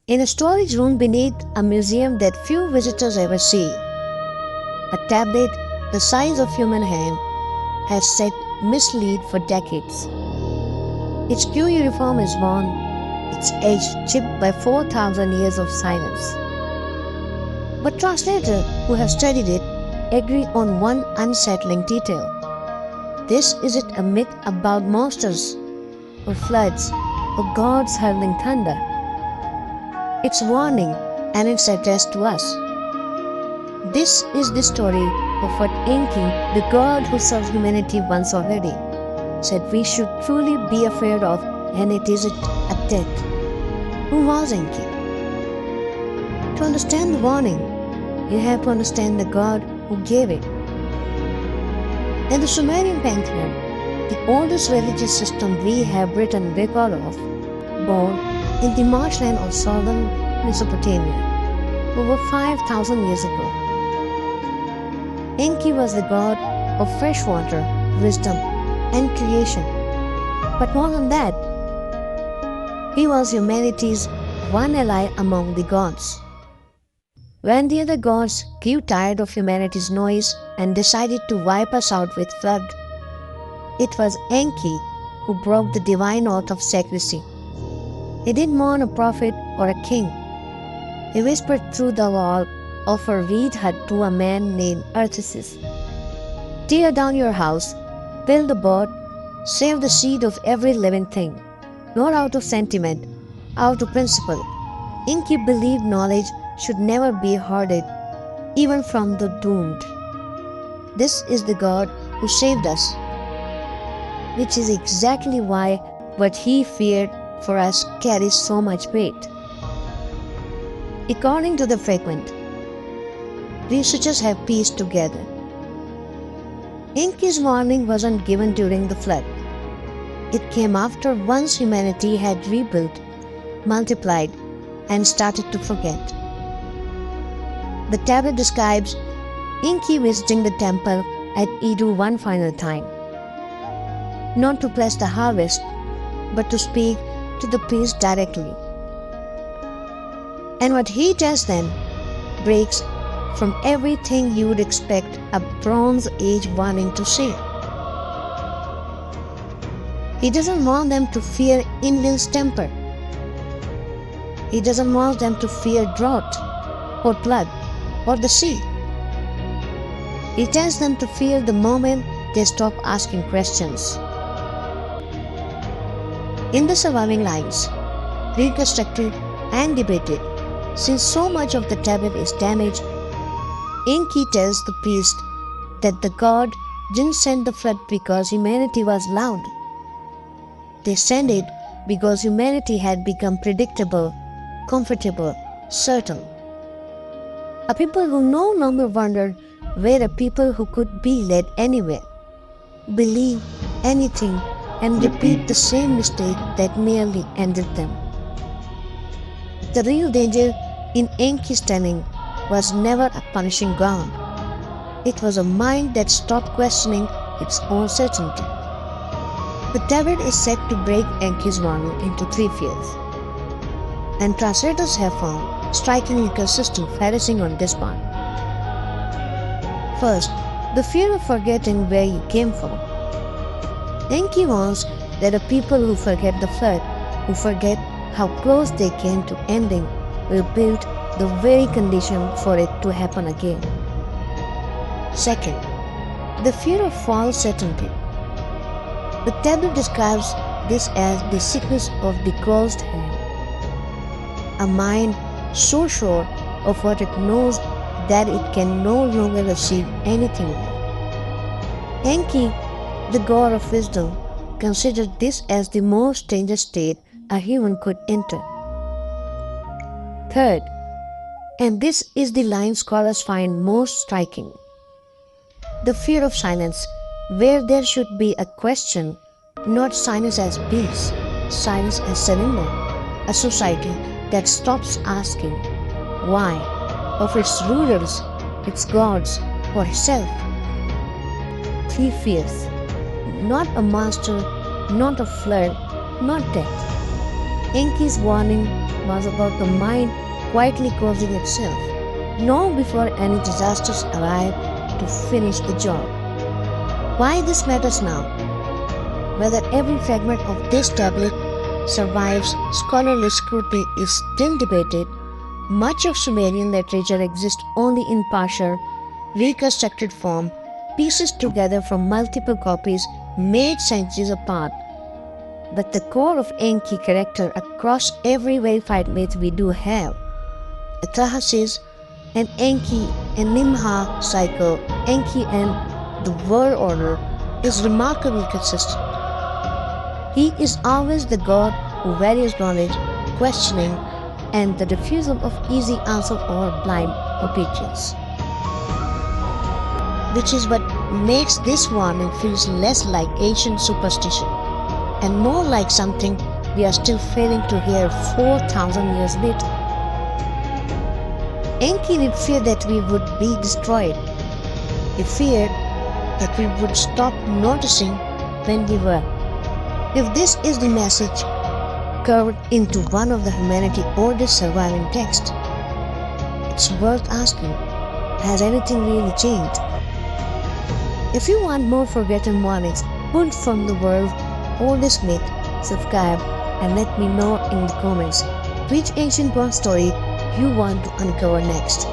In a storage room beneath a museum that few visitors ever see, a tablet the size of human hand has sat mislead for decades. Its cuneiform is worn, its edge chipped by 4,000 years of silence. But translators who have studied it agree on one unsettling detail. This isn't a myth about monsters or floods or gods hurling thunder. It's warning, and it's addressed to us. This is the story of what Enki, the god who served humanity once already, said we should truly be afraid of, and it isn't a death. Who was Enki? To understand the warning, you have to understand the god who gave it. In the Sumerian pantheon, the oldest religious system we have written record of, born in the marshland of southern Mesopotamia, over 5,000 years ago. Enki was the god of fresh water, wisdom, and creation. But more than that, he was humanity's one ally among the gods. When the other gods grew tired of humanity's noise and decided to wipe us out with flood, it was Enki who broke the divine oath of secrecy. He didn't mourn a prophet or a king. He whispered through the wall of a reed hut to a man named Atrahasis. Tear down your house, build a boat, save the seed of every living thing. Not out of sentiment, out of principle. Enki believed knowledge should never be hoarded, even from the doomed. This is the God who saved us, which is exactly why what he feared for us carries so much weight. According to the fragment, researchers have pieced together. Enki's warning wasn't given during the flood. It came after once humanity had rebuilt, multiplied, and started to forget. The tablet describes Enki visiting the temple at Eridu one final time, not to bless the harvest, but to speak to the priest directly. And what he does then breaks from everything you would expect a Bronze Age warning to say. He doesn't want them to fear Indian's temper. He doesn't want them to fear drought or flood or the sea. He tells them to fear the moment they stop asking questions. In the surviving lines, reconstructed and debated, since so much of the tablet is damaged, Enki tells the priest that the god didn't send the flood because humanity was loud. They sent it because humanity had become predictable, comfortable, certain. A people who no longer wondered were a people who could be led anywhere, believe anything, and repeat the same mistake that nearly ended them. The real danger in Enki's telling was never a punishing God. It was a mind that stopped questioning its own certainty. The tablet is said to break Enki's warning into three fears, and translators have found strikingly consistent phrasing on this one. First, the fear of forgetting where you came from. Enki warns that a people who forget the flood, who forget how close they came to ending, will build the very condition for it to happen again. Second, the fear of false certainty. The tablet describes this as the sickness of the closed hand, a mind so sure of what it knows that it can no longer receive anything more. Enki, the god of wisdom, considered this as the most dangerous state a human could enter. Third, and this is the line scholars find most striking, the fear of silence, where there should be a question, not silence as peace, silence as surrender, a society that stops asking why of its rulers, its gods, or itself. Three fears, not a monster, not a flood, not death. Enki's warning was about the mind quietly closing itself, long before any disasters arrived to finish the job. Why this matters now? Whether every fragment of this tablet survives scholarly scrutiny is still debated. Much of Sumerian literature exists only in partial, reconstructed form, pieces together from multiple copies made centuries apart. But the core of Enki character across every verified myth we do have, Atrahasis and Enki and Nimha cycle, Enki and the world order, is remarkably consistent. He is always the god who values knowledge, questioning, and the refusal of easy answers or blind obedience. Which is what makes this warning feels less like ancient superstition and more like something we are still failing to hear 4,000 years later. Enki did fear that we would be destroyed. He feared that we would stop noticing when we were. If this is the message carved into one of the humanity's oldest surviving texts, it's worth asking, has anything really changed? If you want more forgotten warnings pulled from the world's oldest myth, subscribe and let me know in the comments which ancient bronze story you want to uncover next.